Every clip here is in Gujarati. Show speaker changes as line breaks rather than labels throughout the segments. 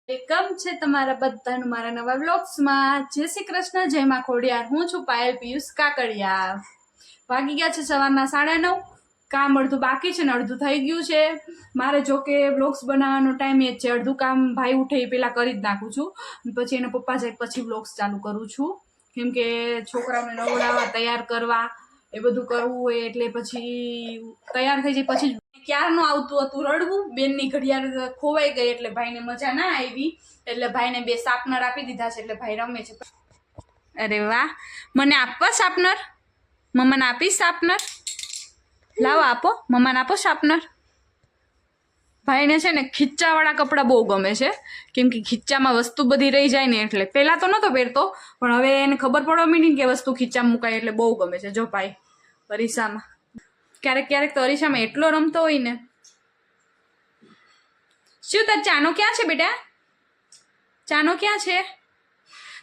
વેલકમ છે તમારા બધાનું મારા નવા વ્લોગ્સમાં। જય શ્રી કૃષ્ણ, જય માં ખોડિયાર। હું છું પાયલ પિયુષ કાકડિયા। વાગી ગયા છે સવારના 9:30। કામ અડધું બાકી છે ને અડધું થઈ ગયું છે। મારે જો કે વ્લોગ્સ બનાવવાનો ટાઈમ એ જ છે। અડધું કામ ભાઈ ઉઠે એ પહેલાં કરી જ નાખું છું, પછી એના પપ્પા જાય પછી વ્લોગ્સ ચાલુ કરું છું, કેમ કે છોકરાઓને નવડાવવા, તૈયાર કરવા એ બધું કરવું હોય એટલે પછી તૈયાર થઈ જાય પછી ક્યારનું આવતું હતું રડવું। બેનની ઘડિયાળ ખોવાઈ ગઈ એટલે ભાઈને મજા ના આવી, એટલે ભાઈને 2 શાર્પનર આપી દીધા છે, એટલે ભાઈ રમે છે। અરે વાહ, મને આપો શાર્પનર? મમ્માને આપીશ શાર્પનર? લાવો આપો, મમ્માને આપો શાર્પનર। ભાઈને છે ને ખીચ્ચાવાળા કપડાં બહુ ગમે છે, કેમ કે ખીચ્ચામાં વસ્તુ બધી રહી જાય ને એટલે। પહેલાં તો નહોતો પહેરતો, પણ હવે એને ખબર પડવા માંડી કે વસ્તુ ખીચ્ચામાં મુકાય એટલે બહુ ગમે છે। જો ભાઈ અરીસામાં ક્યારેક ક્યારેક તો અરીસામાં એટલો રમતો હોય ને। શું તાર ચાનો ક્યાં છે બેટા? ચાનો ક્યાં છે?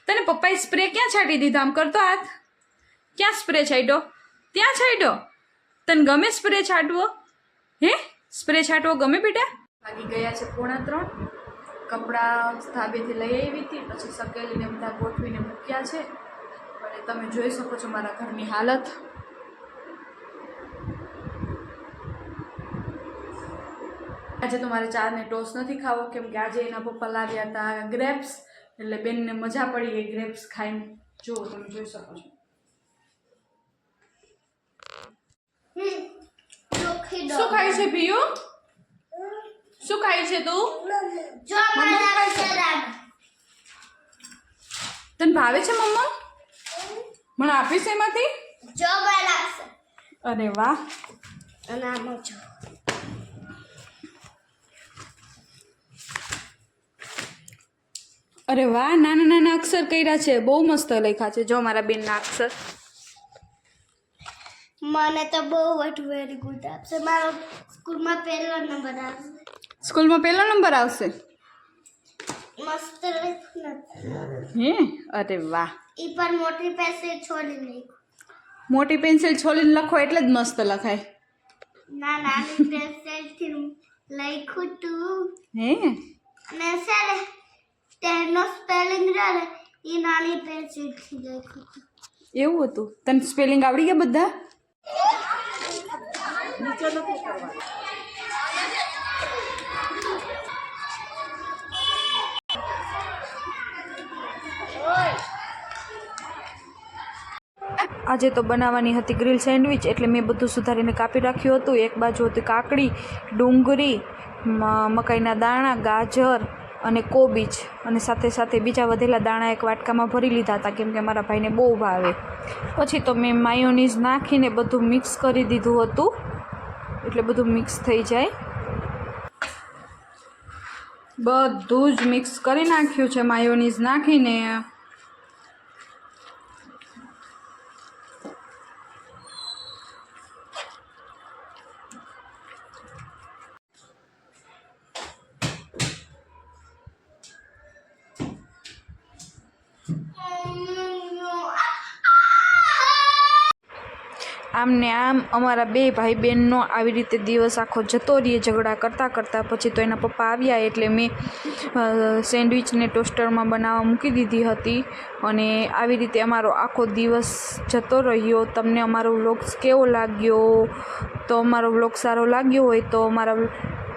તને પપ્પાએ સ્પ્રે ક્યાં છાંટી દીધો? આમ કરતો હાથ, ક્યાં સ્પ્રે છાંટ્યો? ત્યાં છાંટ્યો? તને ગમે સ્પ્રે છાંટવો? હે, સ્પ્રે છાંટવો ગમે બેટા? વાગી ગયા છે 2:45। કપડાં ધાબેથી લઈ આવી હતી, પછી સકેલીને બધા ગોઠવીને મૂક્યા છે, અને તમે જોઈ શકો છો મારા ઘરની હાલત। આજે તો મારે ચા ને ટોસ નથી ખાવો, કેમ કે આજે એના પપ્પા લાવ્યા હતા ગ્રેપ્સ, એટલે બેનને મજા પડી ગઈ ગ્રેપ્સ ખાઈને। જો તમે જોઈ શકો છો। શું ખાય છે ભીયુ? શું ખાય છે તું? તને ભાવે છે મમ્મા? મને આપીશ એમાંથી? અરે વાહ, અરે વાહ, નાના નાના અક્ષર કર્યા છે, બહુ મસ્ત લખ્યા છે। જો મારા બેનના અક્ષર।
મને તો બહુ વેરી ગુડ આપશે। મારો સ્કૂલમાં પહેલો નંબર આવશે।
સ્કૂલમાં પહેલો નંબર આવશે?
મસ્ત લખ્યું
હે, અરે વાહ।
ઈ પર મોટી પેન્સિલ છોડી નાખો।
મોટી પેન્સિલ છોડીને લખો એટલે જ મસ્ત લખાય।
ના, નાની પેન્સિલ થી લખ્યું તું।
હે,
ને સાલે તેનો સ્પેલિંગ રહે ઈ નાની પેન્સિલ થી લખ્યું તું।
એવું હતું? તને સ્પેલિંગ આવડી ગયા બધા? આજે તો બનાવવાની હતી ગ્રીલ સેન્ડવિચ, એટલે મેં બધું સુધારીને કાપી રાખ્યું હતું। એક બાજુ હતી કાકડી, ડુંગળી, મકાઈના દાણા, ગાજર અને કોબીજ, અને સાથે સાથે બીજા વધેલા દાણા એક વાટકામાં ભરી લીધા હતા, કેમ કે મારા ભાઈને બહુ ભાવે। પછી તો મેં માયોનીઝ નાખીને બધું મિક્સ કરી દીધું હતું, એટલે બધું મિક્સ થઈ જાય। બધું જ મિક્સ કરી નાખ્યું છે માયોનીઝ નાખીને। આમ ને આમ અમારા 2 ભાઈ બહેનનો આવી રીતે દિવસ આખો જતો રહીએ ઝઘડા કરતાં કરતાં। પછી તો એના પપ્પા આવ્યા એટલે મેં સેન્ડવિચને ટોસ્ટરમાં બનાવવા મૂકી દીધી હતી, અને આવી રીતે અમારો આખો દિવસ જતો રહ્યો। તમને અમારો વ્લોગ કેવો લાગ્યો? તો અમારો વ્લોગ સારો લાગ્યો હોય તો અમારા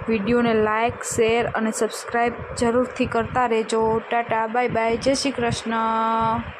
વિડીયોને લાઇક, શેર અને સબસ્ક્રાઈબ જરૂરથી કરતા રહેજો। ટાટા, બાય બાય, જય શ્રી કૃષ્ણ।